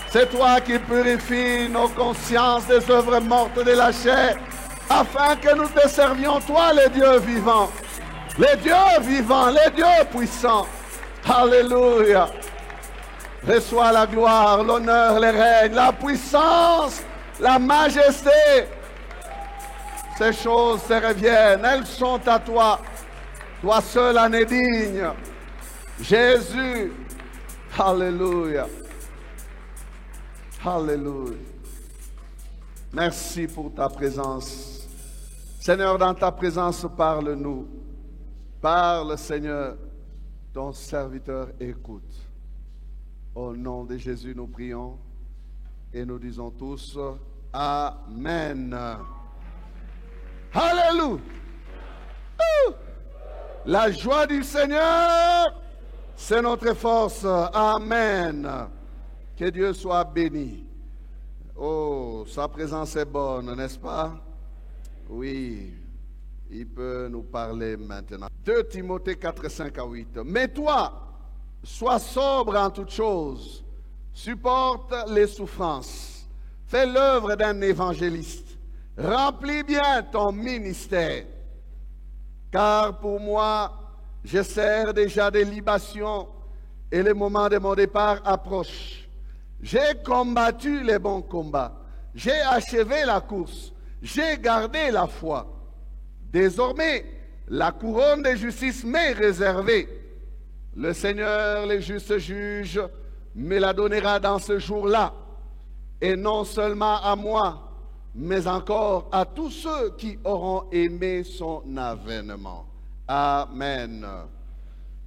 C'est toi qui purifies nos consciences des œuvres mortes de la chair, afin que nous te servions, toi, les dieux vivants, les dieux vivants, les dieux puissants. Alléluia. Reçois la gloire, l'honneur, les règnes, la puissance, la majesté. Ces choses te reviennent, elles sont à toi. Toi seul en es digne. Jésus. Alléluia. Alléluia. Merci pour ta présence. Seigneur, dans ta présence, parle-nous. Parle, Seigneur. Ton serviteur écoute. Au nom de Jésus, nous prions et nous disons tous Amen. Alléluia. La joie du Seigneur, c'est notre force. Amen. Que Dieu soit béni. Oh, sa présence est bonne, n'est-ce pas? Oui, il peut nous parler maintenant. 2 Timothée 4, 5 à 8. Mais toi, sois sobre en toutes choses, supporte les souffrances, fais l'œuvre d'un évangéliste, remplis bien ton ministère. Car pour moi, je sers déjà des libations et le moment de mon départ approche. J'ai combattu les bons combats, j'ai achevé la course, j'ai gardé la foi. Désormais, la couronne de justice m'est réservée. Le Seigneur, le juste juge, me la donnera dans ce jour-là. Et non seulement à moi, mais encore à tous ceux qui auront aimé son avènement. Amen.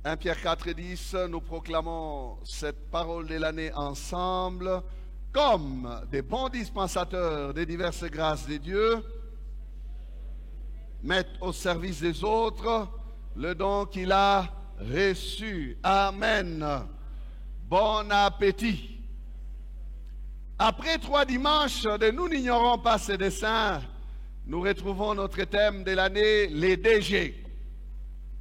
1 Pierre 4, 10, nous proclamons cette parole de l'année ensemble comme des bons dispensateurs des diverses grâces de Dieu, mettent au service des autres le don qu'il a reçu. Amen. Bon appétit. Après 3 dimanches de Nous n'ignorons pas ces dessins, nous retrouvons notre thème de l'année, les DG.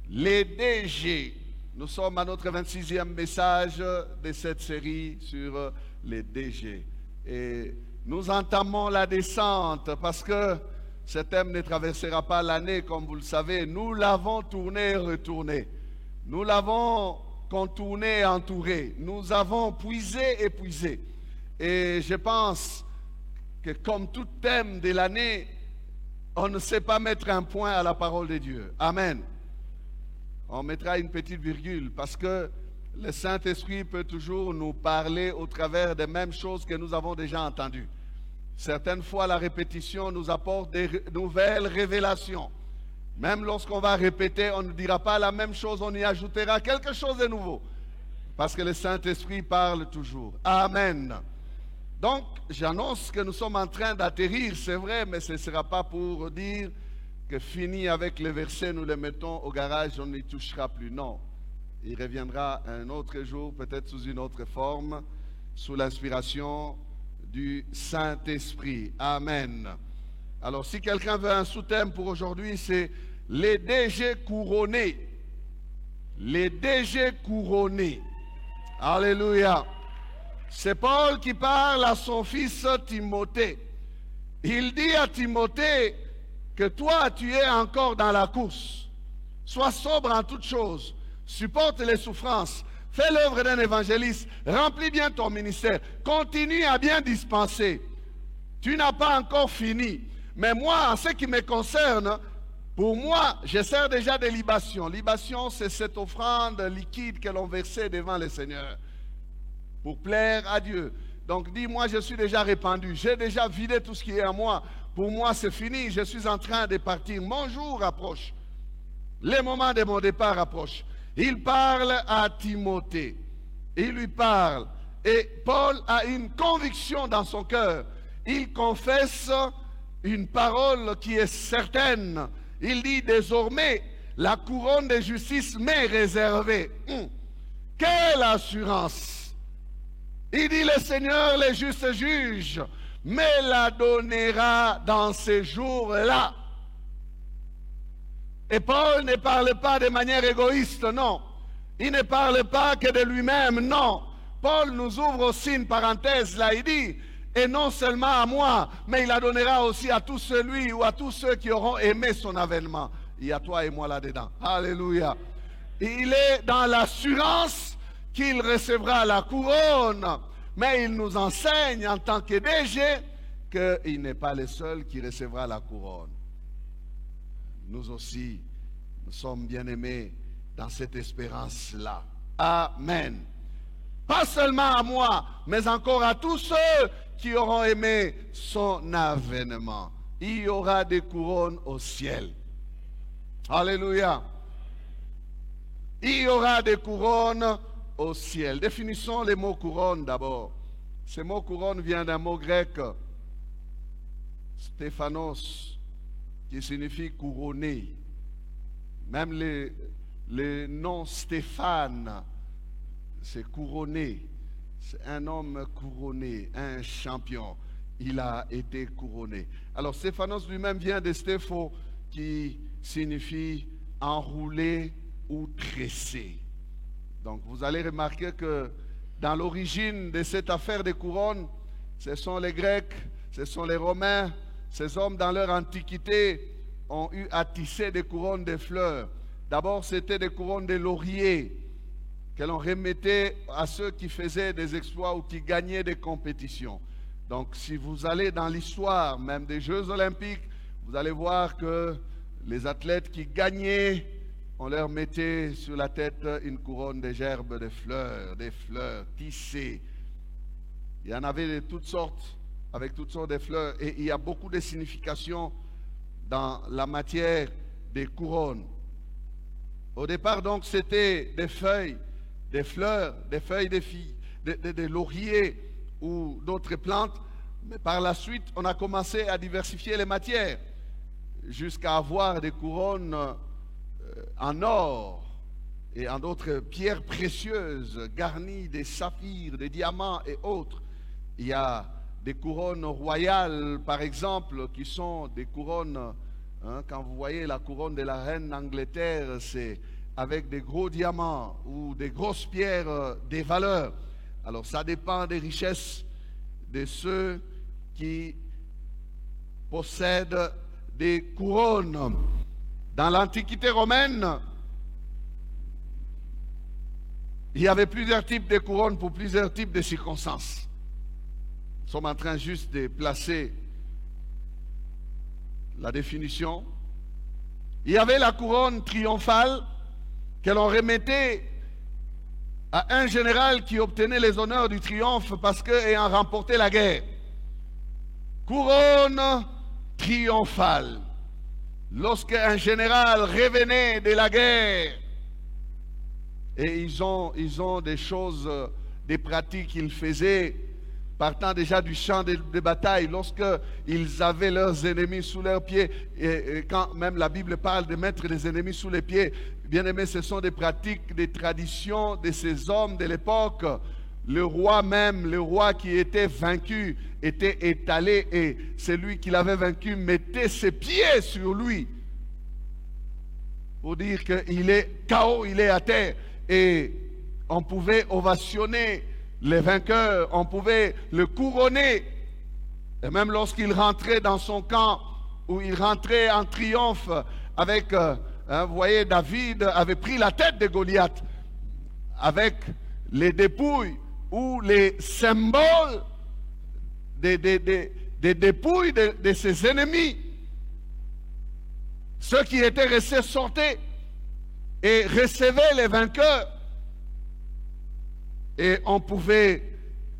Les DG. Nous sommes à notre 26e message de cette série sur les DG. Et nous entamons la descente parce que ce thème ne traversera pas l'année, comme vous le savez. Nous l'avons tourné et retourné. Nous l'avons contourné et entouré. Nous avons puisé et puisé. Et je pense que comme tout thème de l'année, on ne sait pas mettre un point à la parole de Dieu. Amen. On mettra une petite virgule parce que le Saint-Esprit peut toujours nous parler au travers des mêmes choses que nous avons déjà entendues. Certaines fois, la répétition nous apporte des nouvelles révélations. Même lorsqu'on va répéter, on ne dira pas la même chose, on y ajoutera quelque chose de nouveau. Parce que le Saint-Esprit parle toujours. Amen. Donc, j'annonce que nous sommes en train d'atterrir, c'est vrai, mais ce ne sera pas pour dire que fini avec les versets, nous les mettons au garage, on n'y touchera plus. Non. Il reviendra un autre jour, peut-être sous une autre forme, sous l'inspiration du Saint-Esprit. Amen. Alors, si quelqu'un veut un sous-thème pour aujourd'hui, c'est les DG couronnés. Les DG couronnés. Alléluia. C'est Paul qui parle à son fils Timothée. Il dit à Timothée que toi, tu es encore dans la course. Sois sobre en toutes choses. Supporte les souffrances. Fais l'œuvre d'un évangéliste. Remplis bien ton ministère. Continue à bien dispenser. Tu n'as pas encore fini. Mais moi, en ce qui me concerne, pour moi, je sers déjà des libations. Libation, c'est cette offrande liquide que l'on versait devant le Seigneur pour plaire à Dieu. Donc, dis, moi, je suis déjà répandu. J'ai déjà vidé tout ce qui est à moi. Pour moi, c'est fini. Je suis en train de partir. Mon jour approche. Les moments de mon départ approchent. Il parle à Timothée. Il lui parle. Et Paul a une conviction dans son cœur. Il confesse une parole qui est certaine. Il dit désormais, la couronne de justice m'est réservée. Quelle assurance! Il dit le Seigneur, le juste juge, me la donnera dans ces jours-là. Et Paul ne parle pas de manière égoïste, non. Il ne parle pas que de lui-même, non. Paul nous ouvre aussi une parenthèse, là il dit, et non seulement à moi, mais il la donnera aussi à tout celui ou à tous ceux qui auront aimé son avènement. Il y a toi et moi là-dedans. Alléluia. Il est dans l'assurance qu'il recevra la couronne, mais il nous enseigne en tant que DG qu'il n'est pas le seul qui recevra la couronne. Nous aussi, nous sommes bien-aimés dans cette espérance-là. Amen. Pas seulement à moi, mais encore à tous ceux qui auront aimé son avènement. Il y aura des couronnes au ciel. Alléluia. Il y aura des couronnes au ciel. Définissons les mots couronne d'abord. Ce mot couronne vient d'un mot grec, Stéphanos, qui signifie couronné. Même le nom Stéphane, c'est couronné. C'est un homme couronné, un champion. Il a été couronné. Alors Stéphanos lui-même vient de Stépho, qui signifie enroulé ou tressé. Donc vous allez remarquer que dans l'origine de cette affaire des couronnes, ce sont les Grecs, ce sont les Romains, ces hommes dans leur antiquité ont eu à tisser des couronnes de fleurs. D'abord c'était des couronnes de laurier que l'on remettait à ceux qui faisaient des exploits ou qui gagnaient des compétitions. Donc si vous allez dans l'histoire même des Jeux Olympiques, vous allez voir que les athlètes qui gagnaient, on leur mettait sur la tête une couronne de gerbes de fleurs, des fleurs tissées. Il y en avait de toutes sortes, avec toutes sortes de fleurs, et il y a beaucoup de significations dans la matière des couronnes. Au départ, donc, c'était des feuilles, des fleurs, des feuilles de laurier ou d'autres plantes, mais par la suite, on a commencé à diversifier les matières jusqu'à avoir des couronnes en or et en d'autres pierres précieuses garnies des saphirs, des diamants et autres. Il y a des couronnes royales, par exemple, qui sont des couronnes, quand vous voyez la couronne de la reine d'Angleterre, c'est avec des gros diamants ou des grosses pierres des valeurs. Alors ça dépend des richesses de ceux qui possèdent des couronnes. Dans l'Antiquité romaine, il y avait plusieurs types de couronnes pour plusieurs types de circonstances. Nous sommes en train juste de placer la définition. Il y avait la couronne triomphale que l'on remettait à un général qui obtenait les honneurs du triomphe parce qu'ayant remporté la guerre. Couronne triomphale. Lorsque un général revenait de la guerre, et ils ont des choses, des pratiques qu'ils faisaient, partant déjà du champ de bataille, lorsqu'ils avaient leurs ennemis sous leurs pieds, et quand même la Bible parle de mettre des ennemis sous les pieds, bien aimé, ce sont des pratiques, des traditions de ces hommes de l'époque. Le roi même, le roi qui était vaincu, était étalé et celui qui l'avait vaincu mettait ses pieds sur lui pour dire qu'il est KO, il est à terre. Et on pouvait ovationner les vainqueurs, on pouvait le couronner. Et même lorsqu'il rentrait dans son camp, où il rentrait en triomphe avec, vous voyez, David avait pris la tête de Goliath avec les dépouilles ou les symboles des dépouilles de ses ennemis. Ceux qui étaient restés sortaient et recevaient les vainqueurs. Et on pouvait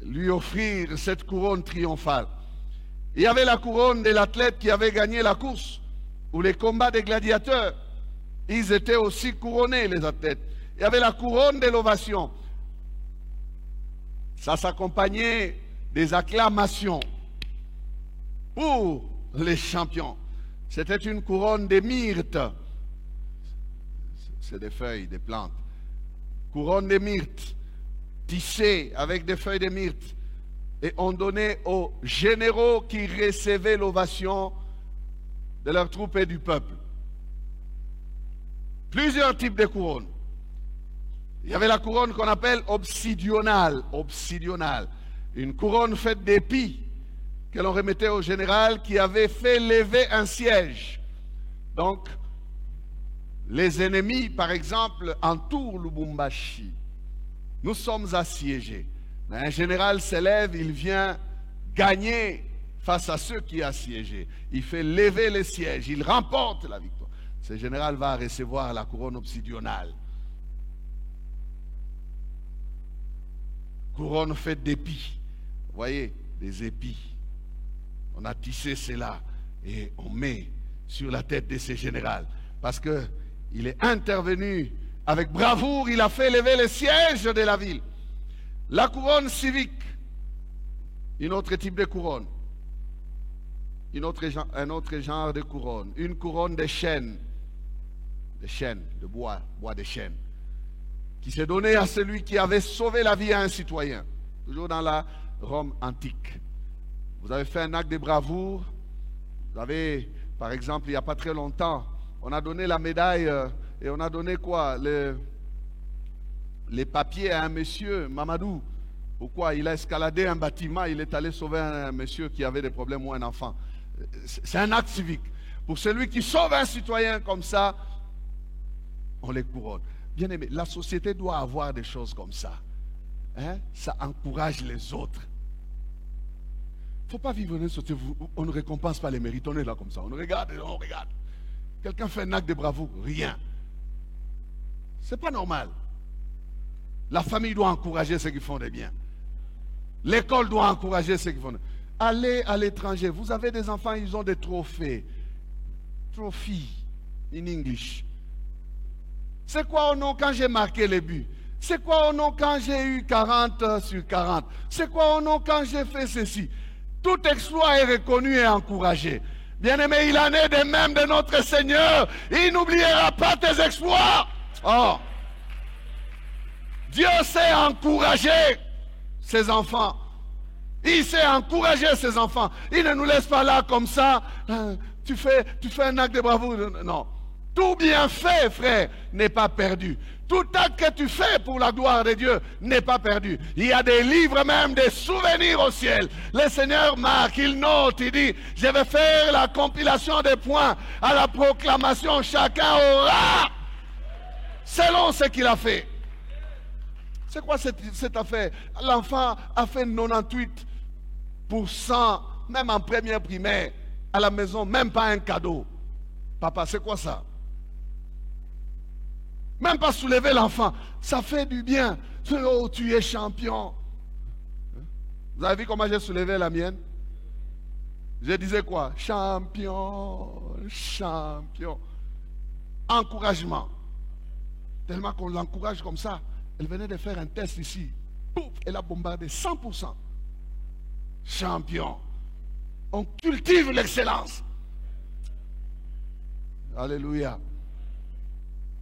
lui offrir cette couronne triomphale. Il y avait la couronne de l'athlète qui avait gagné la course ou les combats des gladiateurs. Ils étaient aussi couronnés, les athlètes. Il y avait la couronne de l'ovation. Ça s'accompagnait des acclamations pour les champions. C'était une couronne de myrte. C'est des feuilles, des plantes. Couronne de myrte, tissée avec des feuilles de myrte. Et on donnait aux généraux qui recevaient l'ovation de leurs troupes et du peuple. Plusieurs types de couronnes. Il y avait la couronne qu'on appelle obsidionale. Obsidionale. Une couronne faite d'épis que l'on remettait au général qui avait fait lever un siège. Donc, les ennemis, par exemple, entourent Lubumbashi. Nous sommes assiégés. Un général s'élève, il vient gagner face à ceux qui assiégés. Il fait lever les sièges, il remporte la victoire. Ce général va recevoir la couronne obsidionale. Couronne faite d'épis. Vous voyez, des épis. On a tissé cela et on met sur la tête de ce général. Parce qu'il est intervenu avec bravoure, il a fait lever les sièges de la ville. La couronne civique, un autre type de couronne. Un autre genre de couronne. Une couronne de chêne. De chêne, de bois de chêne. Qui s'est donnée à celui qui avait sauvé la vie à un citoyen. Toujours dans la Rome antique. Vous avez fait un acte de bravoure. Vous avez, par exemple, il n'y a pas très longtemps, on a donné la médaille et on a donné quoi? Les papiers à un monsieur, Mamadou. Pourquoi? Il a escaladé un bâtiment, il est allé sauver un monsieur qui avait des problèmes ou un enfant. C'est un acte civique. Pour celui qui sauve un citoyen comme ça, on les couronne. Bien aimé, la société doit avoir des choses comme ça. Hein? Ça encourage les autres. Il ne faut pas vivre dans une société où on ne récompense pas les mérites. On est là comme ça. On regarde et on regarde. Quelqu'un fait un acte de bravoure, rien. Ce n'est pas normal. La famille doit encourager ceux qui font des biens. L'école doit encourager ceux qui font des biens. Allez à l'étranger. Vous avez des enfants, ils ont des trophées. Trophy in English. C'est quoi au nom quand j'ai marqué les buts? C'est quoi au nom quand j'ai eu 40 sur 40? C'est quoi au nom quand j'ai fait ceci? Tout exploit est reconnu et encouragé. Bien-aimé, il en est de même de notre Seigneur. Il n'oubliera pas tes exploits. Oh. Dieu sait encourager ses enfants. Il sait encourager ses enfants. Il ne nous laisse pas là comme ça. Tu fais un acte de bravoure. Non. Tout bien fait, frère, n'est pas perdu. Tout acte que tu fais pour la gloire de Dieu n'est pas perdu. Il y a des livres même, des souvenirs au ciel. Le Seigneur marque, il note, il dit, je vais faire la compilation des points à la proclamation. Chacun aura selon ce qu'il a fait. C'est quoi cette affaire? L'enfant a fait 98%, même en première primaire, à la maison, même pas un cadeau. Papa, c'est quoi ça? Même pas soulever l'enfant. Ça fait du bien. Oh, tu es champion. Vous avez vu comment j'ai soulevé la mienne? Je disais quoi? Champion, champion. Encouragement. Tellement qu'on l'encourage comme ça. Elle venait de faire un test ici. Pouf, elle a bombardé 100%. Champion. On cultive l'excellence. Alléluia.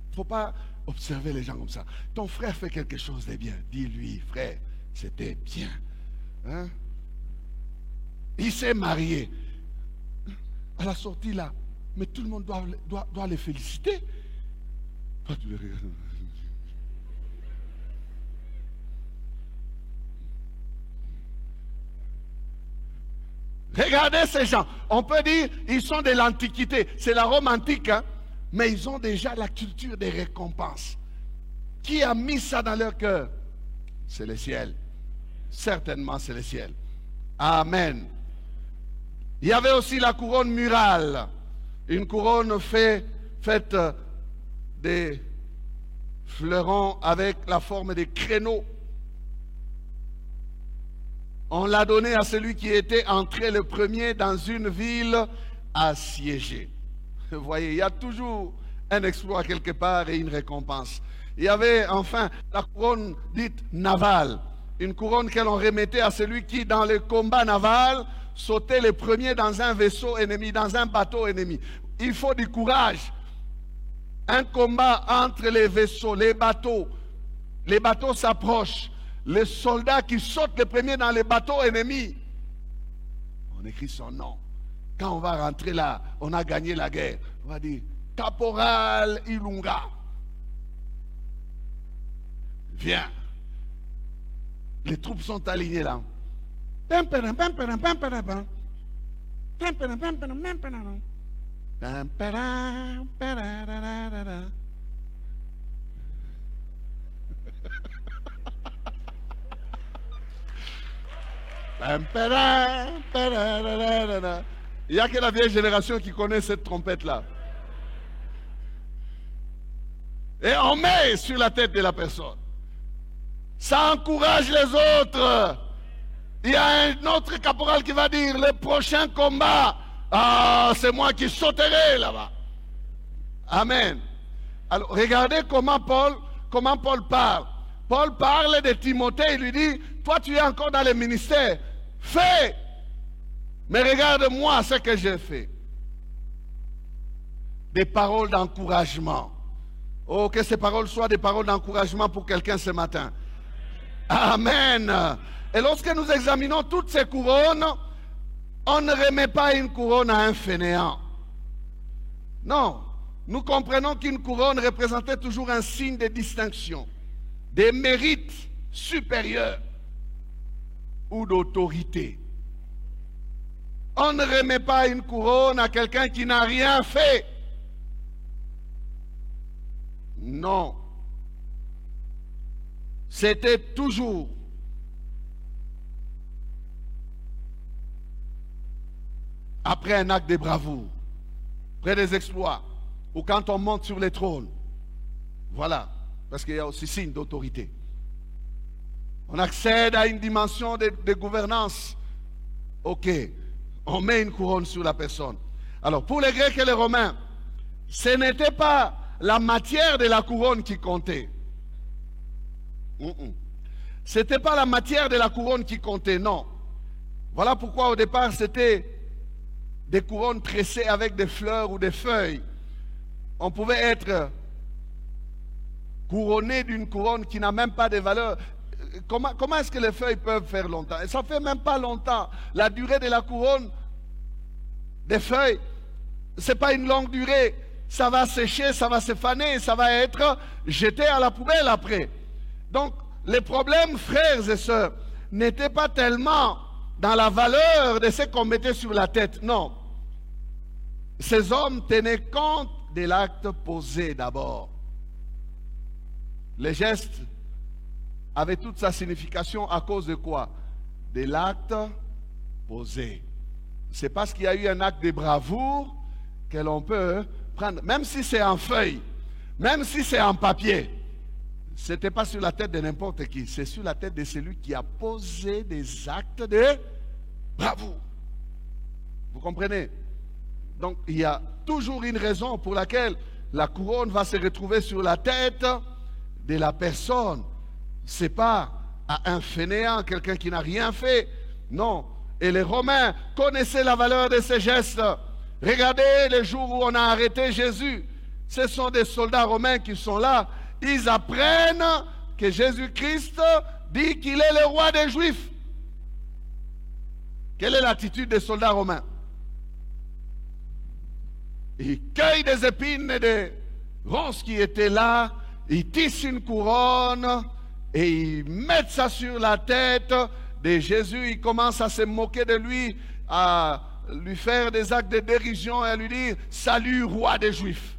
Il ne faut pas observer les gens comme ça. Ton frère fait quelque chose de bien. Dis-lui, frère, c'était bien. Hein? Il s'est marié. À la sortie là, mais tout le monde doit les féliciter. Toi, tu les regardes. Regardez ces gens. On peut dire ils sont de l'Antiquité. C'est la Rome antique, hein? Mais ils ont déjà la culture des récompenses. Qui a mis ça dans leur cœur? C'est le ciel. Certainement, c'est le ciel. Amen. Il y avait aussi la couronne murale. Une couronne faite des fleurons avec la forme des créneaux. On l'a donné à celui qui était entré le premier dans une ville assiégée. Vous voyez, il y a toujours un exploit quelque part et une récompense. Il y avait enfin la couronne dite navale. Une couronne que l'on remettait à celui qui, dans le combat naval, sautait le premier dans un vaisseau ennemi, dans un bateau ennemi. Il faut du courage. Un combat entre les vaisseaux, les bateaux s'approchent. Les soldats qui sautent le premier dans les bateaux ennemis, on écrit son nom. Quand on va rentrer là, on a gagné la guerre. On va dire Caporal Ilunga. Viens. Les troupes sont alignées là. Il n'y a que la vieille génération qui connaît cette trompette-là. Et on met sur la tête de la personne. Ça encourage les autres. Il y a un autre caporal qui va dire, le prochain combat, c'est moi qui sauterai là-bas. Amen. Alors, regardez comment Paul parle. Paul parle de Timothée, il lui dit, toi tu es encore dans le ministère, fais, mais regarde-moi ce que j'ai fait. Des paroles d'encouragement. Oh, que ces paroles soient des paroles d'encouragement pour quelqu'un ce matin. Amen. Et lorsque nous examinons toutes ces couronnes, on ne remet pas une couronne à un fainéant. Non, nous comprenons qu'une couronne représentait toujours un signe de distinction, des mérites supérieurs ou d'autorité. On ne remet pas une couronne à quelqu'un qui n'a rien fait. Non. C'était toujours après un acte de bravoure, après des exploits, ou quand on monte sur les trônes. Voilà, parce qu'il y a aussi signe d'autorité. On accède à une dimension de gouvernance. Ok, on met une couronne sur la personne. Alors, pour les Grecs et les Romains, ce n'était pas la matière de la couronne qui comptait. Ce n'était pas la matière de la couronne qui comptait, non. Voilà pourquoi au départ c'était des couronnes tressées avec des fleurs ou des feuilles. On pouvait être couronné d'une couronne qui n'a même pas de valeur. Comment est-ce que les feuilles peuvent faire longtemps? Et ça ne fait même pas longtemps. La durée de la couronne des feuilles, ce n'est pas une longue durée. Ça va sécher, ça va se faner, ça va être jeté à la poubelle après. Donc, les problèmes, frères et sœurs, n'étaient pas tellement dans la valeur de ce qu'on mettait sur la tête. Non. Ces hommes tenaient compte de l'acte posé d'abord. Les gestes avaient toute sa signification à cause de quoi? De l'acte posé. C'est parce qu'il y a eu un acte de bravoure que l'on peut prendre, même si c'est en feuille, même si c'est en papier. Ce n'était pas sur la tête de n'importe qui, c'est sur la tête de celui qui a posé des actes de bravoure. Vous comprenez? Donc il y a toujours une raison pour laquelle la couronne va se retrouver sur la tête de la personne. Ce n'est pas à un fainéant, quelqu'un qui n'a rien fait. Non. Et les Romains connaissaient la valeur de ces gestes. Regardez les jours où on a arrêté Jésus. Ce sont des soldats romains qui sont là. Ils apprennent que Jésus-Christ dit qu'il est le roi des Juifs. Quelle est l'attitude des soldats romains? Ils cueillent des épines et des ronces qui étaient là. Ils tissent une couronne et ils mettent ça sur la tête de Jésus. Ils commencent à se moquer de lui, à lui faire des actes de dérision et à lui dire « Salut, roi des Juifs ».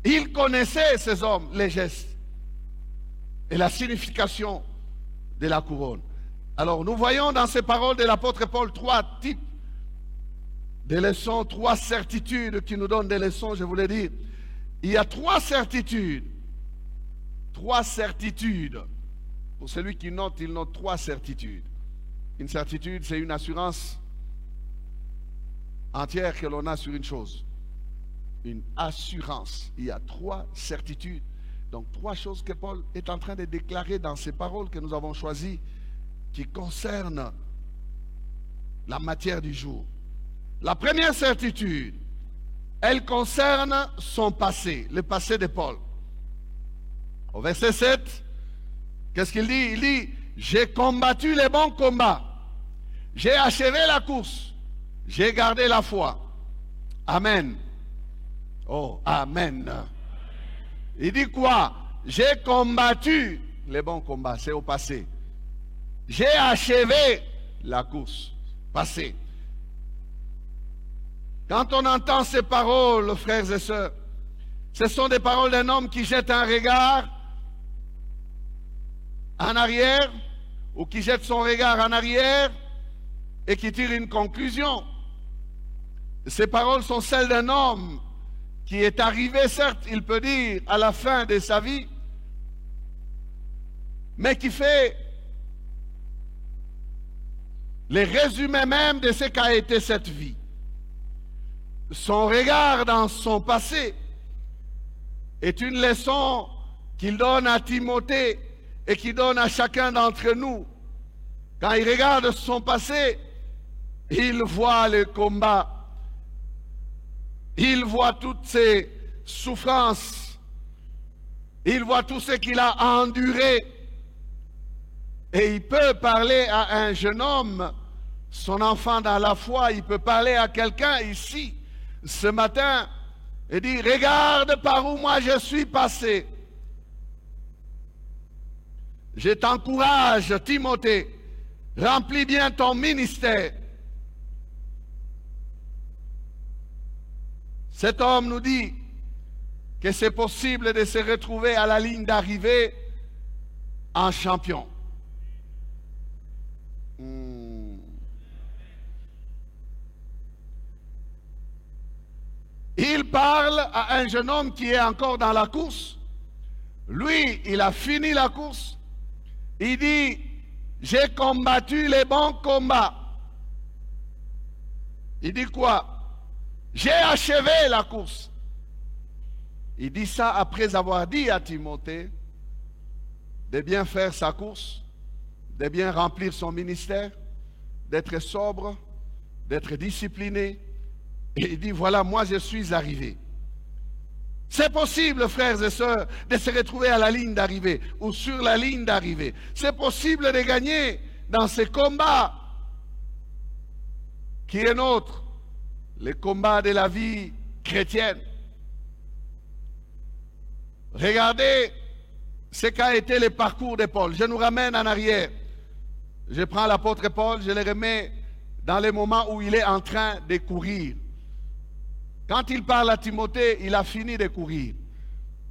Ils connaissaient, ces hommes, les gestes et la signification de la couronne. Alors nous voyons dans ces paroles de l'apôtre Paul trois types de leçons, trois certitudes qui nous donnent des leçons, je voulais dire. Il y a trois certitudes. Trois certitudes. Pour celui qui note, il note trois certitudes. Une certitude, c'est une assurance entière que l'on a sur une chose. Une assurance. Il y a trois certitudes. Donc trois choses que Paul est en train de déclarer dans ces paroles que nous avons choisies qui concernent la matière du jour. La première certitude, elle concerne son passé, le passé de Paul. Au verset 7, qu'est-ce qu'il dit? Il dit, j'ai combattu les bons combats, j'ai achevé la course, j'ai gardé la foi. Amen. Oh, amen. Il dit quoi? J'ai combattu les bons combats, c'est au passé. J'ai achevé la course, passé. Quand on entend ces paroles, frères et sœurs, ce sont des paroles d'un homme qui jette un regard en arrière, ou qui jette son regard en arrière et qui tire une conclusion. Ces paroles sont celles d'un homme qui est arrivé, certes, il peut dire, à la fin de sa vie, mais qui fait les résumés même de ce qu'a été cette vie. Son regard dans son passé est une leçon qu'il donne à Timothée et qu'il donne à chacun d'entre nous. Quand il regarde son passé, il voit le combat. Il voit toutes ses souffrances. Il voit tout ce qu'il a enduré. Et il peut parler à un jeune homme, son enfant dans la foi, il peut parler à quelqu'un ici, ce matin, et dire, regarde par où moi je suis passé. Je t'encourage, Timothée, remplis bien ton ministère. Cet homme nous dit que c'est possible de se retrouver à la ligne d'arrivée en champion. Il parle à un jeune homme qui est encore dans la course. Lui, il a fini la course. Il dit, j'ai combattu les bons combats. Il dit quoi? J'ai achevé la course. Il dit ça après avoir dit à Timothée de bien faire sa course, de bien remplir son ministère, d'être sobre, d'être discipliné. Et il dit, voilà, moi je suis arrivé. C'est possible, frères et sœurs, de se retrouver à la ligne d'arrivée ou sur la ligne d'arrivée. C'est possible de gagner dans ce combat qui est nôtre, le combat de la vie chrétienne. Regardez ce qu'a été le parcours de Paul. Je nous ramène en arrière. Je prends l'apôtre Paul, je le remets dans les moments où il est en train de courir. Quand il parle à Timothée, il a fini de courir.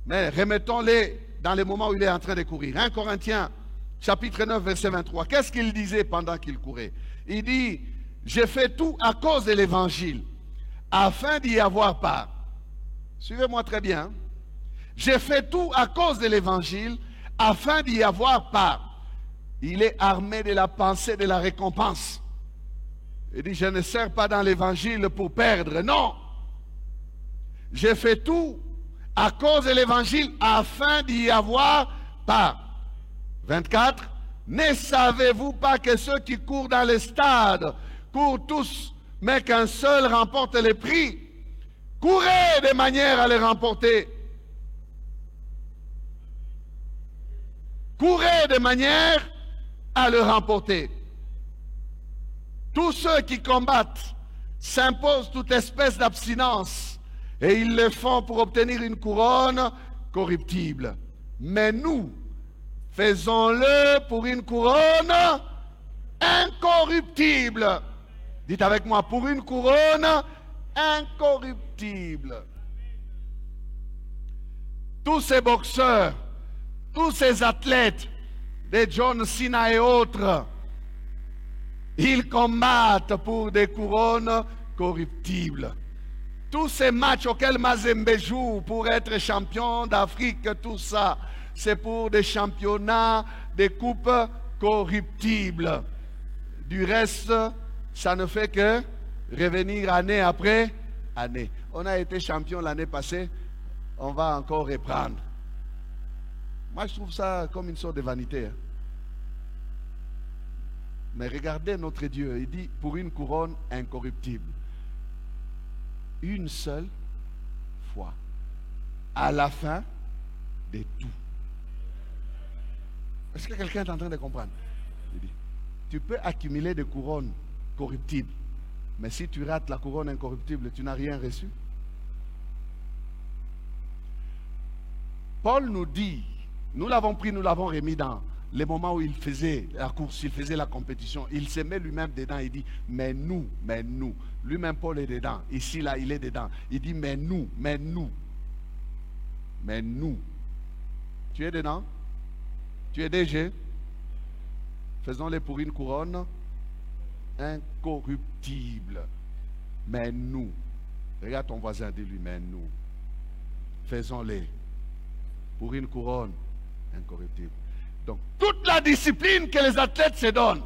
Mais remettons-les dans les moments où il est en train de courir. 1 Corinthiens, chapitre 9, verset 23. Qu'est-ce qu'il disait pendant qu'il courait? Il dit, j'ai fait tout à cause de l'évangile, afin d'y avoir part. Suivez-moi très bien. J'ai fait tout à cause de l'évangile, afin d'y avoir part. Il est armé de la pensée de la récompense. Il dit, je ne sers pas dans l'évangile pour perdre, non. J'ai fait tout à cause de l'évangile afin d'y avoir part. 24. Ne savez-vous pas que ceux qui courent dans les stades courent tous, mais qu'un seul remporte les prix? Courez de manière à les remporter. Courez de manière à le remporter. Tous ceux qui combattent s'imposent toute espèce d'abstinence. Et ils le font pour obtenir une couronne corruptible. Mais nous, faisons-le pour une couronne incorruptible. Dites avec moi, pour une couronne incorruptible. Tous ces boxeurs, tous ces athlètes, des John Cena et autres, ils combattent pour des couronnes corruptibles. Tous ces matchs auxquels Mazembe joue pour être champion d'Afrique, tout ça, c'est pour des championnats, des coupes corruptibles. Du reste, ça ne fait que revenir année après année. On a été champion l'année passée, on va encore reprendre. Moi, je trouve ça comme une sorte de vanité. Mais regardez notre Dieu, il dit pour une couronne incorruptible. Une seule fois, à la fin de tout. Est-ce que quelqu'un est en train de comprendre? Il dit, tu peux accumuler des couronnes corruptibles, mais si tu rates la couronne incorruptible, tu n'as rien reçu. Paul nous dit, nous l'avons pris, nous l'avons remis dans les moments où il faisait la course, il faisait la compétition. Il se met lui-même dedans, il dit, mais nous. Lui-même, Paul est dedans. Ici, là, il est dedans. Il dit, mais nous. Tu es dedans? Tu es DG? Faisons-les pour une couronne incorruptible. Mais nous. Regarde ton voisin, dis-lui, mais nous. Faisons-les pour une couronne incorruptible. Donc, toute la discipline que les athlètes se donnent,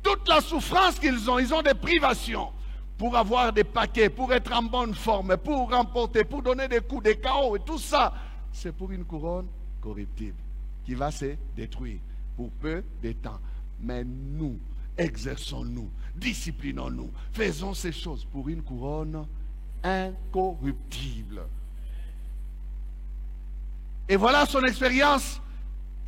toute la souffrance qu'ils ont des privations pour avoir des paquets, pour être en bonne forme, pour remporter, pour donner des coups, des KO et tout ça, c'est pour une couronne corruptible qui va se détruire pour peu de temps. Mais nous, exerçons-nous, disciplinons-nous, faisons ces choses pour une couronne incorruptible. Et voilà son expérience.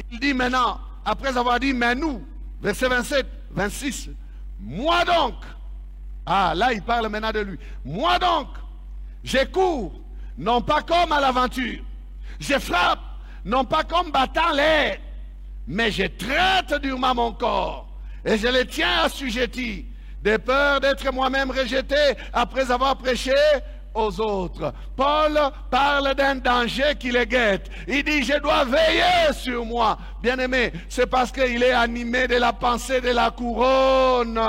Il dit maintenant, après avoir dit, mais nous, verset 27, 26, moi donc, là il parle maintenant de lui, moi donc, je cours, non pas comme à l'aventure, je frappe, non pas comme battant l'air, mais je traite durement mon corps, et je le tiens assujetti, de peur d'être moi-même rejeté après avoir prêché aux autres. Paul parle d'un danger qui les guette. Il dit, je dois veiller sur moi. Bien-aimé, c'est parce qu'il est animé de la pensée de la couronne.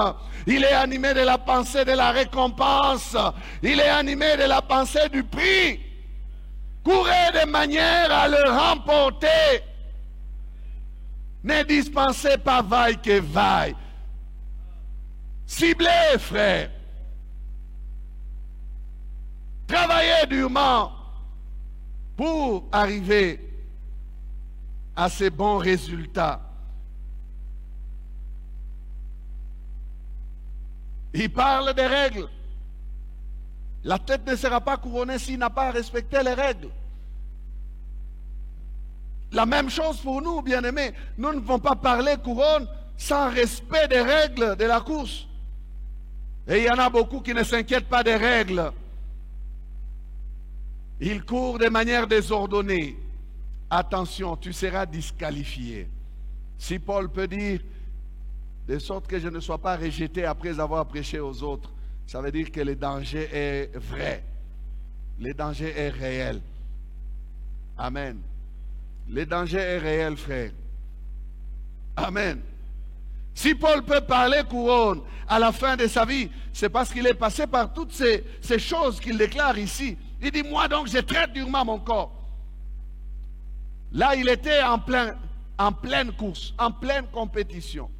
Il est animé de la pensée de la récompense. Il est animé de la pensée du prix. Courez de manière à le remporter. Ne dispensez pas vaille que vaille. Ciblez, frère. Travaillez durement pour arriver à ces bons résultats. Il parle des règles. L'athlète ne sera pas couronné s'il n'a pas respecté les règles. La même chose pour nous, bien-aimés. Nous ne pouvons pas parler couronne sans respect des règles de la course. Et il y en a beaucoup qui ne s'inquiètent pas des règles. Ils courent de manière désordonnée. Attention, tu seras disqualifié. Si Paul peut dire, de sorte que je ne sois pas rejeté après avoir prêché aux autres, ça veut dire que le danger est vrai. Le danger est réel. Amen. Le danger est réel, frère. Amen. Si Paul peut parler couronne à la fin de sa vie, c'est parce qu'il est passé par toutes ces choses qu'il déclare ici. Il dit, moi donc, je traite durement mon corps. Là, il était en pleine course, en pleine compétition.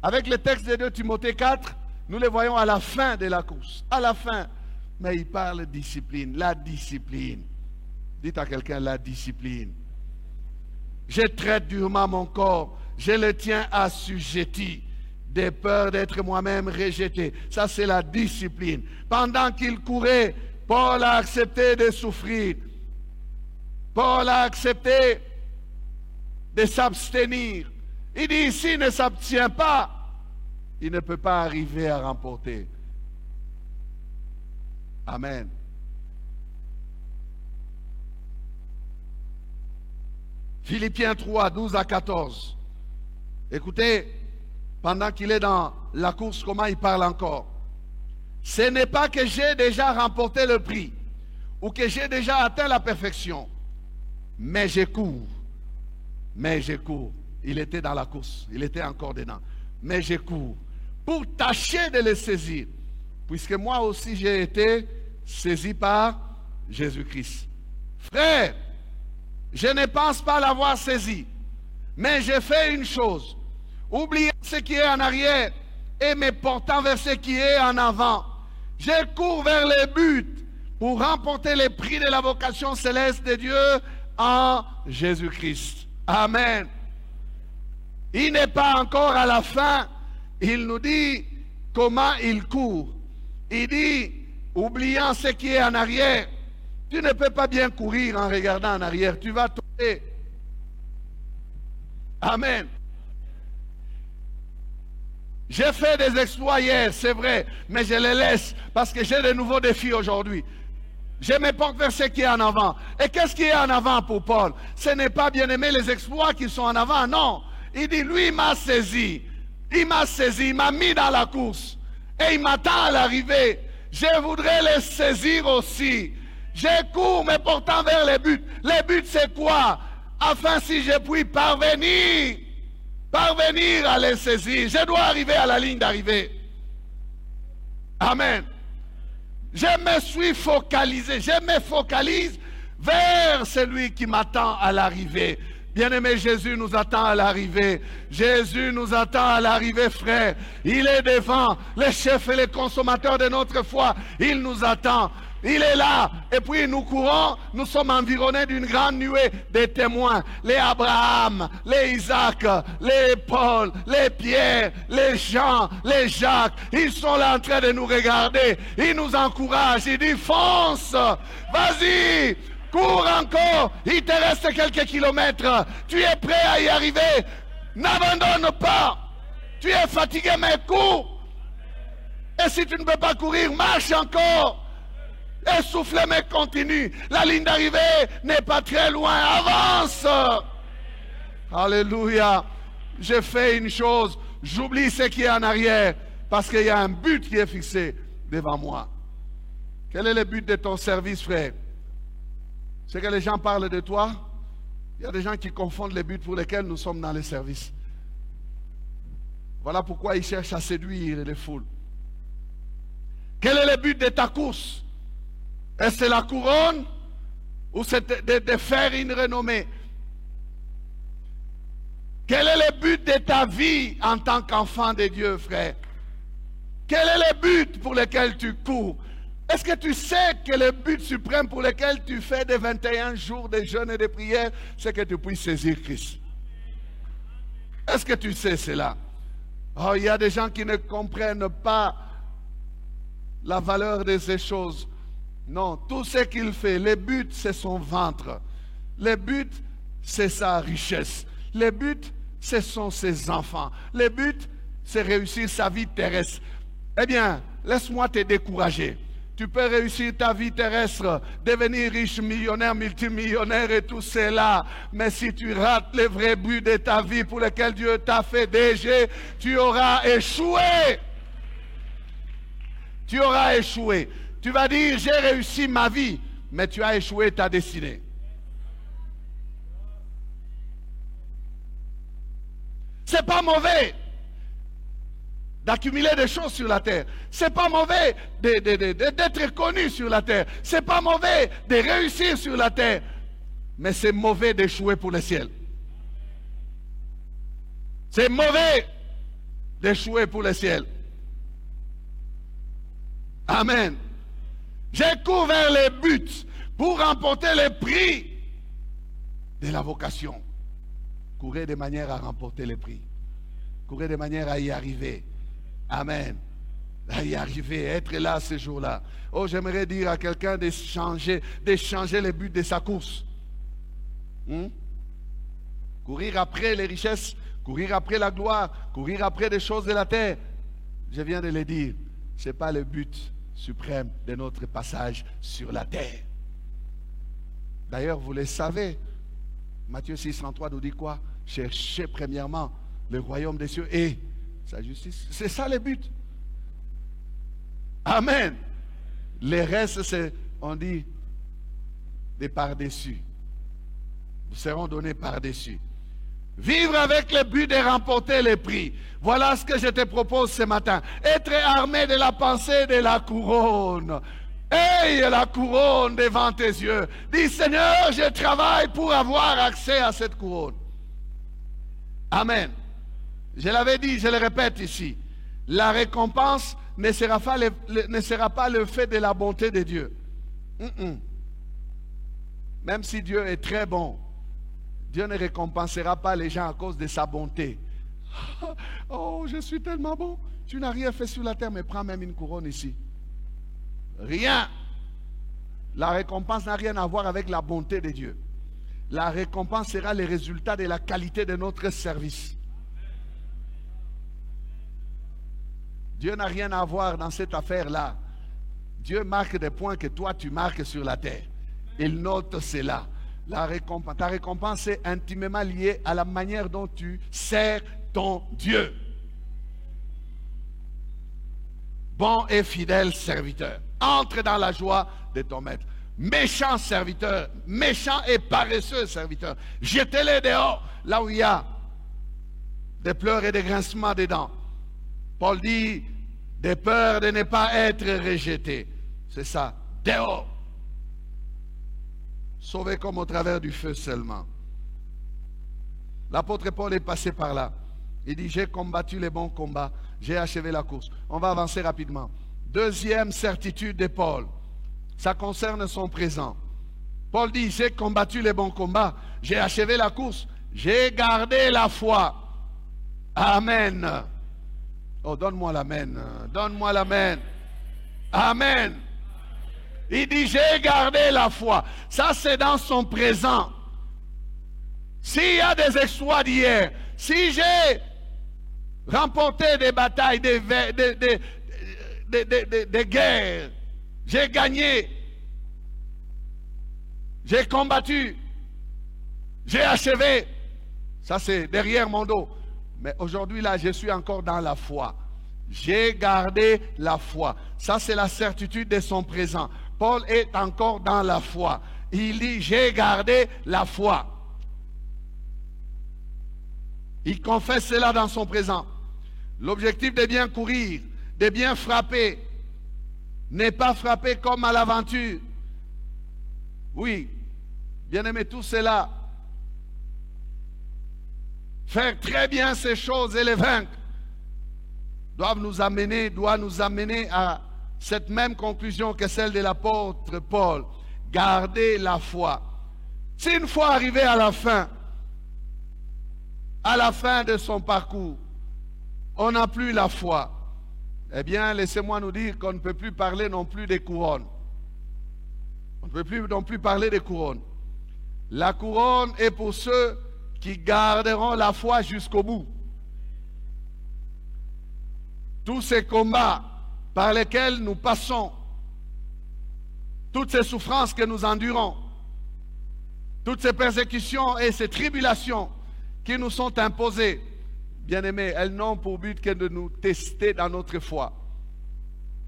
Avec le texte de 2 Timothée 4, nous le voyons à la fin de la course. À la fin. Mais il parle de discipline, la discipline. Dites à quelqu'un, la discipline. Je traite durement mon corps, je le tiens assujetti, de peur d'être moi-même rejeté. Ça, c'est la discipline. Pendant qu'il courait, Paul a accepté de souffrir. Paul a accepté de s'abstenir. Il dit, s'il ne s'abstient pas, il ne peut pas arriver à remporter. Amen. Philippiens 3, 12 à 14. Écoutez, pendant qu'il est dans la course, comment il parle encore. Ce n'est pas que j'ai déjà remporté le prix ou que j'ai déjà atteint la perfection, mais je cours. Mais je cours. Il était dans la course, il était encore dedans. Mais je cours pour tâcher de le saisir, puisque moi aussi j'ai été saisi par Jésus-Christ. Frère, je ne pense pas l'avoir saisi, mais j'ai fait une chose, oubliant ce qui est en arrière et me portant vers ce qui est en avant. Je cours vers le but pour remporter les prix de la vocation céleste de Dieu en Jésus-Christ. Amen. Il n'est pas encore à la fin. Il nous dit comment il court. Il dit, oubliant ce qui est en arrière, tu ne peux pas bien courir en regardant en arrière. Tu vas tomber. Amen. J'ai fait des exploits hier, c'est vrai, mais je les laisse parce que j'ai de nouveaux défis aujourd'hui. Je me porte vers ce qui est en avant. Et qu'est-ce qui est en avant pour Paul? Ce n'est pas, bien aimé, les exploits qui sont en avant, non. Il dit, lui, il m'a saisi. Il m'a saisi, il m'a mis dans la course. Et il m'attend à l'arrivée. Je voudrais les saisir aussi. Je cours me portant vers les buts. Les buts, c'est quoi? Afin, si je puis parvenir à les saisir. Je dois arriver à la ligne d'arrivée. Amen. Je me suis focalisé. Je me focalise vers celui qui m'attend à l'arrivée. Bien-aimé, Jésus nous attend à l'arrivée. Jésus nous attend à l'arrivée, frère. Il est devant, le chef et le consommateur de notre foi. Il nous attend. Il est là. Et puis nous courons. Nous sommes environnés d'une grande nuée de témoins. Les Abraham, les Isaac, les Paul, les Pierre, les Jean, les Jacques. Ils sont là en train de nous regarder. Ils nous encouragent. Ils disent fonce. Vas-y. Cours encore, il te reste quelques kilomètres. Tu es prêt à y arriver. N'abandonne pas. Tu es fatigué, mais cours. Et si tu ne peux pas courir, marche encore. Essoufflé, mais continue. La ligne d'arrivée n'est pas très loin. Avance. Alléluia. J'ai fait une chose. J'oublie ce qui est en arrière. Parce qu'il y a un but qui est fixé devant moi. Quel est le but de ton service, frère? C'est que les gens parlent de toi. Il y a des gens qui confondent les buts pour lesquels nous sommes dans les services. Voilà pourquoi ils cherchent à séduire les foules. Quel est le but de ta course? Est-ce que c'est la couronne ou c'est de faire une renommée? Quel est le but de ta vie en tant qu'enfant de Dieu, frère? Quel est le but pour lequel tu cours? Est-ce que tu sais que le but suprême pour lequel tu fais des 21 jours de jeûne et de prière, c'est que tu puisses saisir Christ? Est-ce que tu sais cela? Oh, il y a des gens qui ne comprennent pas la valeur de ces choses. Non, tout ce qu'il fait, le but, c'est son ventre. Le but, c'est sa richesse. Le but, ce sont ses enfants. Le but, c'est réussir sa vie terrestre. Eh bien, laisse-moi te décourager. Tu peux réussir ta vie terrestre, devenir riche, millionnaire, multimillionnaire et tout cela. Mais si tu rates le vrai but de ta vie pour lequel Dieu t'a fait déjà, tu auras échoué. Tu auras échoué. Tu vas dire, j'ai réussi ma vie, mais tu as échoué ta destinée. C'est pas mauvais d'accumuler des choses sur la terre. C'est pas mauvais d'être connu sur la terre. C'est pas mauvais de réussir sur la terre. Mais c'est mauvais d'échouer pour le ciel. C'est mauvais d'échouer pour le ciel. Amen. J'ai couru vers les buts pour remporter le prix de la vocation. Courez de manière à remporter le prix. Courez de manière à y arriver. Amen. À y arriver, être là ce jour-là. Oh, j'aimerais dire à quelqu'un de changer le but de sa course. Courir après les richesses, courir après la gloire, courir après des choses de la terre. Je viens de le dire, ce n'est pas le but suprême de notre passage sur la terre. D'ailleurs, vous le savez, Matthieu 6,33 nous dit quoi? Cherchez premièrement le royaume des cieux et sa justice. C'est ça le but. Amen. Les restes, c'est, on dit, des par-dessus. Vous seront donnés par-dessus. Vivre avec le but de remporter les prix. Voilà ce que je te propose ce matin. Être armé de la pensée de la couronne. Aie la couronne devant tes yeux. Dis, Seigneur, je travaille pour avoir accès à cette couronne. Amen. Je l'avais dit, je le répète ici. La récompense ne sera pas le fait de la bonté de Dieu. Même si Dieu est très bon, Dieu ne récompensera pas les gens à cause de sa bonté. Oh, je suis tellement bon. Tu n'as rien fait sur la terre, mais prends même une couronne ici. Rien. La récompense n'a rien à voir avec la bonté de Dieu. La récompense sera le résultat de la qualité de notre service. Dieu n'a rien à voir dans cette affaire-là. Dieu marque des points que toi tu marques sur la terre. Il note cela. Ta récompense est intimement liée à la manière dont tu sers ton Dieu. Bon et fidèle serviteur, entre dans la joie de ton maître. Méchant serviteur, méchant et paresseux serviteur, jetez-les dehors, là où il y a des pleurs et des grincements des dents. Paul dit, de peur de ne pas être rejeté. C'est ça, dehors. Sauvé comme au travers du feu seulement. L'apôtre Paul est passé par là. Il dit, j'ai combattu les bons combats, j'ai achevé la course. On va avancer rapidement. Deuxième certitude de Paul, ça concerne son présent. Paul dit, j'ai combattu les bons combats, j'ai achevé la course, j'ai gardé la foi. Amen. Oh, donne-moi l'amen, donne-moi l'amen. Amen. Il dit, j'ai gardé la foi. Ça, c'est dans son présent. S'il y a des exploits d'hier, si j'ai remporté des batailles, des guerres, j'ai gagné, j'ai combattu, j'ai achevé, ça c'est derrière mon dos. Mais aujourd'hui, là, je suis encore dans la foi. J'ai gardé la foi. Ça, c'est la certitude de son présent. Paul est encore dans la foi. Il dit, j'ai gardé la foi. Il confesse cela dans son présent. L'objectif de bien courir, de bien frapper, n'est pas frapper comme à l'aventure. Oui, bien aimé, tout cela, faire très bien ces choses et les vaincre, doit nous amener à cette même conclusion que celle de l'apôtre Paul. Garder la foi. Si une fois arrivé à la fin de son parcours, on n'a plus la foi, eh bien, laissez-moi nous dire qu'on ne peut plus parler non plus des couronnes. On ne peut plus non plus parler des couronnes. La couronne est pour ceux qui garderont la foi jusqu'au bout. Tous ces combats par lesquels nous passons, toutes ces souffrances que nous endurons, toutes ces persécutions et ces tribulations qui nous sont imposées, bien-aimés, elles n'ont pour but que de nous tester dans notre foi.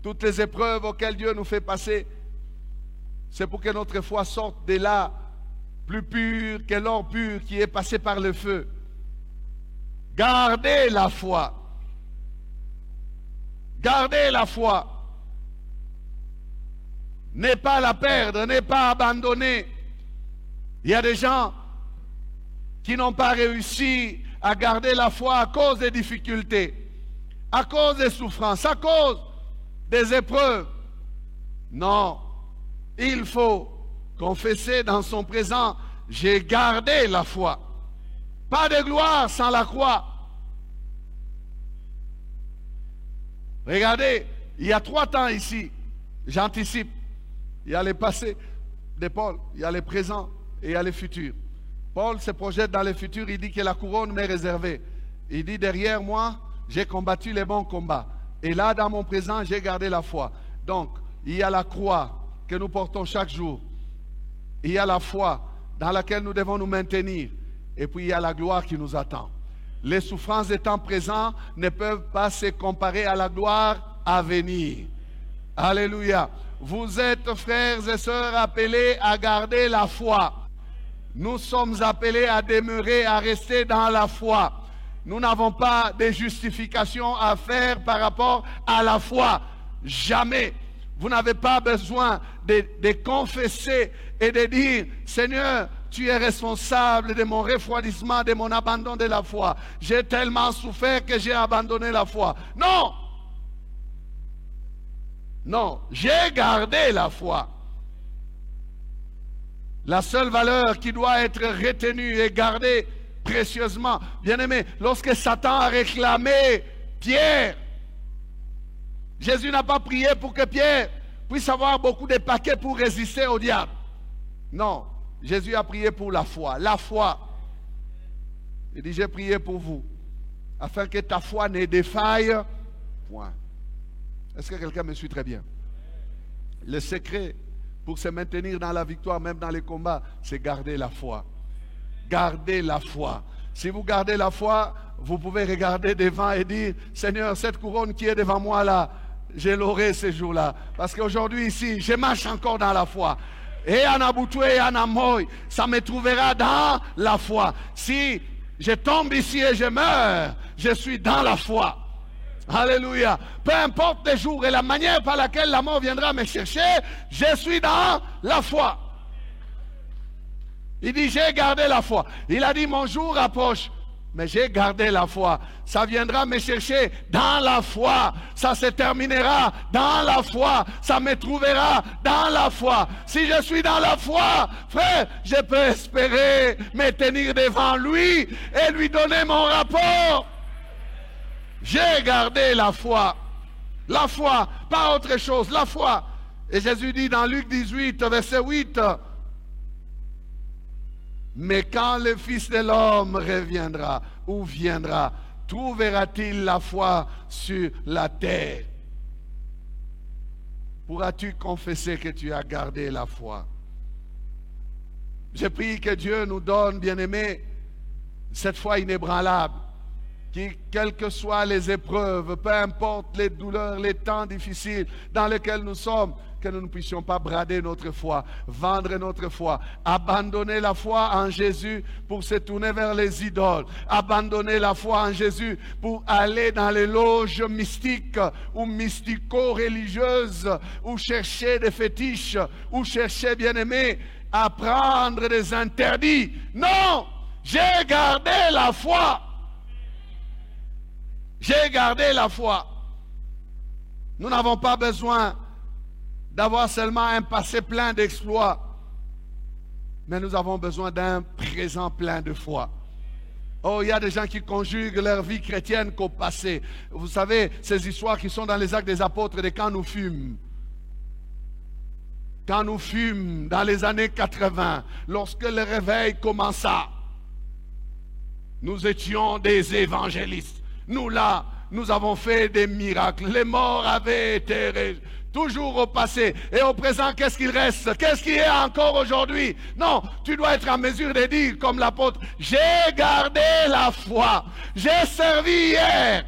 Toutes les épreuves auxquelles Dieu nous fait passer, c'est pour que notre foi sorte de là plus pure que l'or pur qui est passé par le feu. Gardez la foi. Gardez la foi. Ne pas la perdre, ne pas abandonner. Il y a des gens qui n'ont pas réussi à garder la foi à cause des difficultés, à cause des souffrances, à cause des épreuves. Non, il faut confesser dans son présent, j'ai gardé la foi. Pas de gloire sans la croix. Regardez, il y a 3 temps ici, j'anticipe. Il y a les passés de Paul, il y a les présents et il y a les futurs. Paul se projette dans le futur, il dit que la couronne m'est réservée. Il dit, derrière moi, j'ai combattu les bons combats. Et là, dans mon présent, j'ai gardé la foi. Donc, il y a la croix que nous portons chaque jour. Il y a la foi dans laquelle nous devons nous maintenir. Et puis, il y a la gloire qui nous attend. Les souffrances des temps présents ne peuvent pas se comparer à la gloire à venir. Alléluia. Vous êtes, frères et sœurs, appelés à garder la foi. Nous sommes appelés à demeurer, à rester dans la foi. Nous n'avons pas de justification à faire par rapport à la foi. Jamais. Vous n'avez pas besoin de confesser et de dire, Seigneur, tu es responsable de mon refroidissement, de mon abandon de la foi. J'ai tellement souffert que j'ai abandonné la foi. Non! Non, j'ai gardé la foi. La seule valeur qui doit être retenue et gardée précieusement. Bien-aimé, lorsque Satan a réclamé Pierre, Jésus n'a pas prié pour que Pierre puisse avoir beaucoup de paquets pour résister au diable. Non, Jésus a prié pour la foi. La foi. Il dit, j'ai prié pour vous, afin que ta foi ne défaille point. Est-ce que quelqu'un me suit très bien? Le secret pour se maintenir dans la victoire, même dans les combats, c'est garder la foi. Gardez la foi. Si vous gardez la foi, vous pouvez regarder devant et dire, Seigneur, cette couronne qui est devant moi là, je l'aurai ce jour-là. Parce qu'aujourd'hui ici, je marche encore dans la foi. Et Anaboutou et Anamoy, ça me trouvera dans la foi. Si je tombe ici et je meurs, je suis dans la foi. Alléluia. Peu importe les jours et la manière par laquelle la mort viendra me chercher, je suis dans la foi. Il dit, j'ai gardé la foi. Il a dit, mon jour approche. Mais j'ai gardé la foi. Ça viendra me chercher dans la foi. Ça se terminera dans la foi. Ça me trouvera dans la foi. Si je suis dans la foi, frère, je peux espérer me tenir devant lui et lui donner mon rapport. J'ai gardé la foi. La foi, pas autre chose. La foi. Et Jésus dit dans Luc 18, verset 8, mais quand le Fils de l'homme reviendra ou viendra, trouvera-t-il la foi sur la terre? Pourras-tu confesser que tu as gardé la foi? Je prie que Dieu nous donne, bien-aimés, cette foi inébranlable, qui, quelles que soient les épreuves, peu importe les douleurs, les temps difficiles dans lesquels nous sommes, que nous ne puissions pas brader notre foi, vendre notre foi, abandonner la foi en Jésus pour se tourner vers les idoles, abandonner la foi en Jésus pour aller dans les loges mystiques ou mystico-religieuses, ou chercher des fétiches, ou chercher, bien-aimés, à prendre des interdits. Non, j'ai gardé la foi. J'ai gardé la foi. Nous n'avons pas besoin d'avoir seulement un passé plein d'exploits, mais nous avons besoin d'un présent plein de foi. Oh, il y a des gens qui conjuguent leur vie chrétienne qu'au passé. Vous savez, ces histoires qui sont dans les Actes des Apôtres de quand nous fûmes. Quand nous fûmes dans les années 80, lorsque le réveil commença, nous étions des évangélistes. Nous là, nous avons fait des miracles. Les morts avaient été toujours au passé. Et au présent, qu'est-ce qu'il reste? Qu'est-ce qui est encore aujourd'hui? Non, tu dois être en mesure de dire comme l'apôtre, j'ai gardé la foi. J'ai servi hier,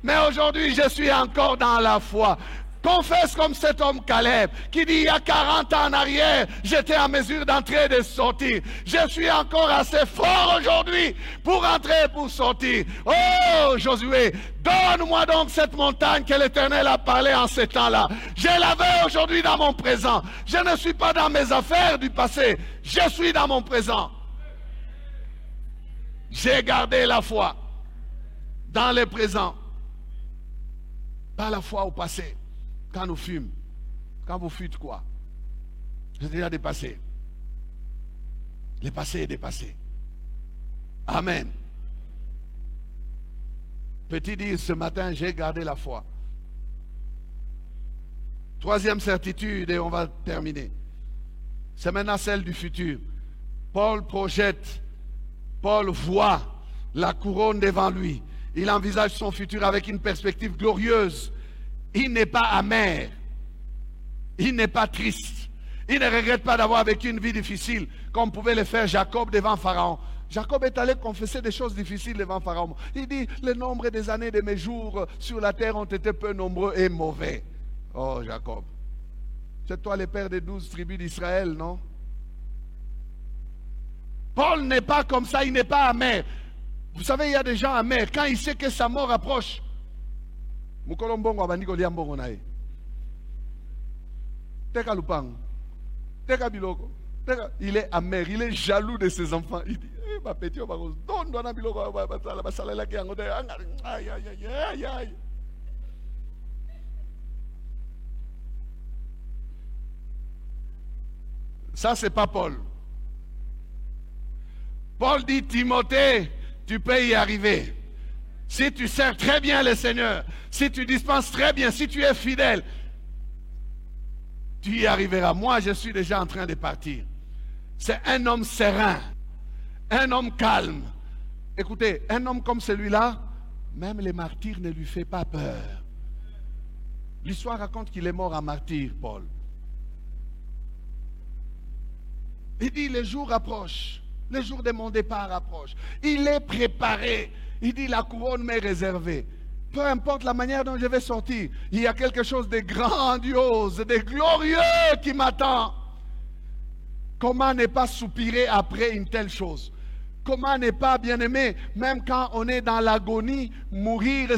mais aujourd'hui je suis encore dans la foi. Confesse comme cet homme Caleb qui dit il y a 40 ans en arrière, j'étais en mesure d'entrer et de sortir. Je suis encore assez fort aujourd'hui pour entrer et pour sortir. Oh Josué, donne-moi donc cette montagne que l'Éternel a parlé en ces temps-là. Je l'avais aujourd'hui dans mon présent. Je ne suis pas dans mes affaires du passé. Je suis dans mon présent. J'ai gardé la foi dans le présent. Pas la foi au passé. Quand nous fûmes, quand vous fûtes quoi? C'est déjà dépassé. Le passé est dépassé. Amen. Petit dire ce matin, j'ai gardé la foi. Troisième certitude, et on va terminer. C'est maintenant celle du futur. Paul projette, Paul voit la couronne devant lui. Il envisage son futur avec une perspective glorieuse. Il n'est pas amer, il n'est pas triste, il ne regrette pas d'avoir vécu une vie difficile comme pouvait le faire Jacob devant Pharaon. Jacob est allé confesser des choses difficiles devant Pharaon. Il dit, le nombre des années de mes jours sur la terre ont été peu nombreux et mauvais. Oh Jacob, c'est toi le père des 12 tribus d'Israël, non? Paul n'est pas comme ça, il n'est pas amer. Vous savez, il y a des gens amers, quand il sait que sa mort approche, il est amer, il est jaloux de ses enfants. Il dit, ça c'est pas Paul. Paul dit, Timothée, tu peux y arriver. Si tu sers très bien le Seigneur, si tu dispenses très bien, si tu es fidèle, tu y arriveras. Moi, je suis déjà en train de partir. C'est un homme serein, un homme calme. Écoutez, un homme comme celui-là, même les martyrs ne lui fait pas peur. L'histoire raconte qu'il est mort en martyr, Paul. Il dit, le jour approche. Le jour de mon départ approche. Il est préparé. Il dit, la couronne m'est réservée. Peu importe la manière dont je vais sortir, il y a quelque chose de grandiose, de glorieux qui m'attend. Comment ne pas soupirer après une telle chose? Comment ne pas, bien-aimé, même quand on est dans l'agonie, mourir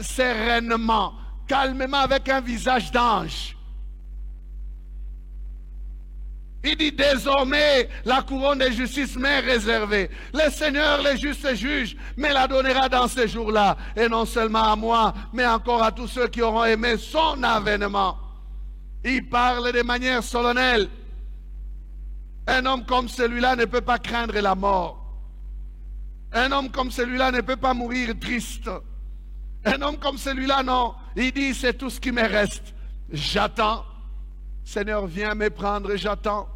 sereinement, calmement, avec un visage d'ange? Il dit, désormais, la couronne de justice m'est réservée. Le Seigneur, le juste juge, me la donnera dans ces jours-là. Et non seulement à moi, mais encore à tous ceux qui auront aimé son avènement. Il parle de manière solennelle. Un homme comme celui-là ne peut pas craindre la mort. Un homme comme celui-là ne peut pas mourir triste. Un homme comme celui-là, non. Il dit, c'est tout ce qui me reste. J'attends. Seigneur, viens me prendre, j'attends.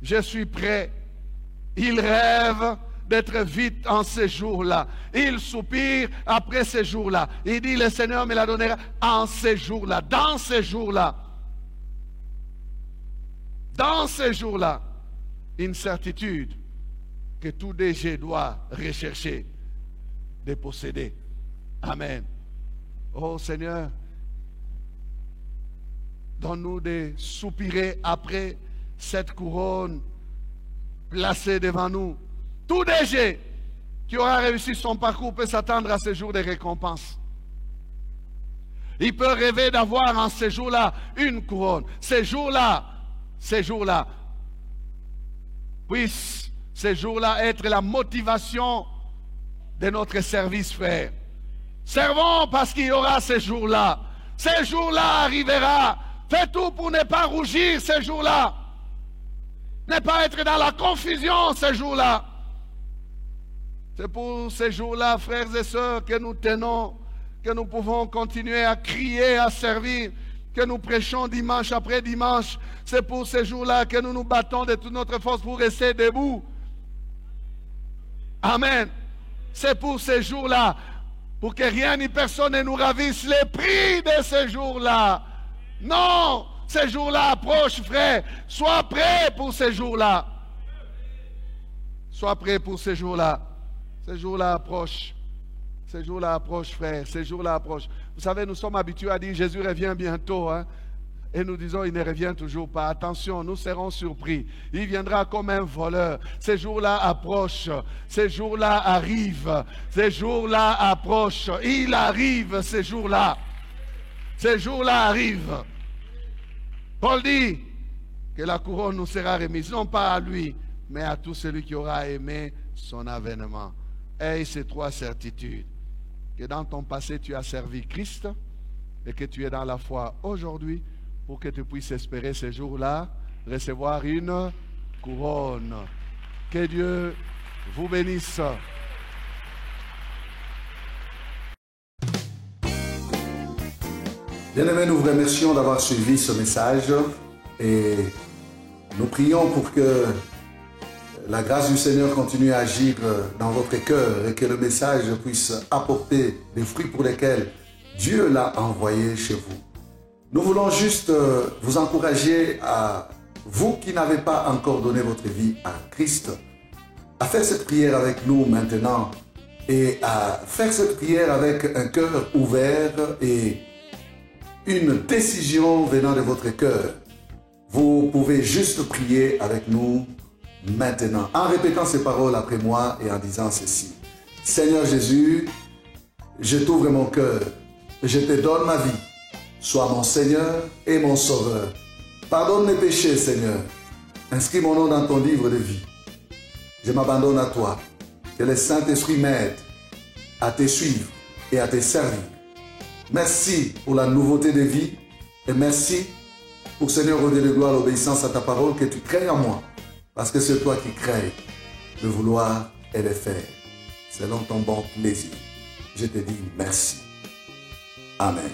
Je suis prêt. Il rêve d'être vite en ces jours-là. Il soupire après ces jours-là. Il dit, le Seigneur me la donnera en ces jours-là, dans ces jours-là. Dans ces jours-là, une certitude que tout DG doit rechercher de posséder. Amen. Oh Seigneur, donne-nous de soupirer après cette couronne placée devant nous. Tout DG qui aura réussi son parcours peut s'attendre à ce jour de récompense. Il peut rêver d'avoir en ces jours-là une couronne. Ces jours-là, puissent ces jours-là être la motivation de notre service, frère. Servons parce qu'il y aura ces jours-là. Ces jours-là arrivera. Fais tout pour ne pas rougir ces jours-là. Ne pas être dans la confusion ces jours-là. C'est pour ces jours-là, frères et sœurs, que nous tenons, que nous pouvons continuer à crier, à servir, que nous prêchons dimanche après dimanche. C'est pour ces jours-là que nous nous battons de toute notre force pour rester debout. Amen. C'est pour ces jours-là, pour que rien ni personne ne nous ravisse les prix de ces jours-là. Non, ces jours-là approchent, frère. Sois prêt pour ces jours-là. Sois prêt pour ces jours-là. Ces jours-là approchent. Ces jours-là approchent, frère. Ces jours-là approchent. Vous savez, nous sommes habitués à dire Jésus revient bientôt. Hein? Et nous disons, il ne revient toujours pas. Attention, nous serons surpris. Il viendra comme un voleur. Ces jours-là approchent. Ces jours-là arrivent. Ces jours-là approchent. Il arrive, ces jours-là. Ces jours-là arrivent. Paul dit que la couronne nous sera remise, non pas à lui, mais à tout celui qui aura aimé son avènement. Aie ces trois certitudes. Que dans ton passé, tu as servi Christ et que tu es dans la foi aujourd'hui pour que tu puisses espérer ces jours-là recevoir une couronne. Que Dieu vous bénisse. Bien-aimés, nous vous remercions d'avoir suivi ce message et nous prions pour que la grâce du Seigneur continue à agir dans votre cœur et que le message puisse apporter des fruits pour lesquels Dieu l'a envoyé chez vous. Nous voulons juste vous encourager à vous qui n'avez pas encore donné votre vie à Christ, à faire cette prière avec nous maintenant et à faire cette prière avec un cœur ouvert et une décision venant de votre cœur. Vous pouvez juste prier avec nous maintenant, en répétant ces paroles après moi et en disant ceci. Seigneur Jésus, je t'ouvre mon cœur, je te donne ma vie. Sois mon Seigneur et mon Sauveur. Pardonne mes péchés, Seigneur. Inscris mon nom dans ton livre de vie. Je m'abandonne à toi. Que le Saint-Esprit m'aide à te suivre et à te servir. Merci pour la nouveauté de vie et merci pour, Seigneur, au Dieu de gloire, l'obéissance à ta parole que tu crées en moi. Parce que c'est toi qui crées le vouloir et le faire, selon ton bon plaisir. Je te dis merci. Amen.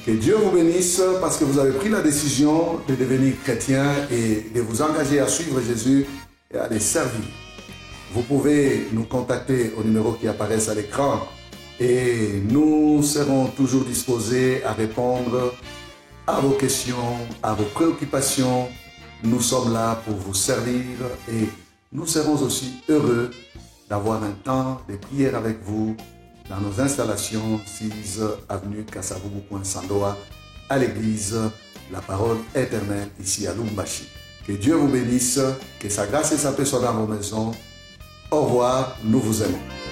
Que Dieu vous bénisse parce que vous avez pris la décision de devenir chrétien et de vous engager à suivre Jésus et à les servir. Vous pouvez nous contacter au numéro qui apparaît à l'écran et nous serons toujours disposés à répondre à vos questions, à vos préoccupations nous sommes là pour vous servir et nous serons aussi heureux d'avoir un temps de prière avec vous dans nos installations 6 avenue Kasavubu, coin Sandoa, à l'église La Parole Éternelle ici à Lubumbashi. Que Dieu vous bénisse, que sa grâce et sa paix soient dans vos maisons. Au revoir, nous vous aimons.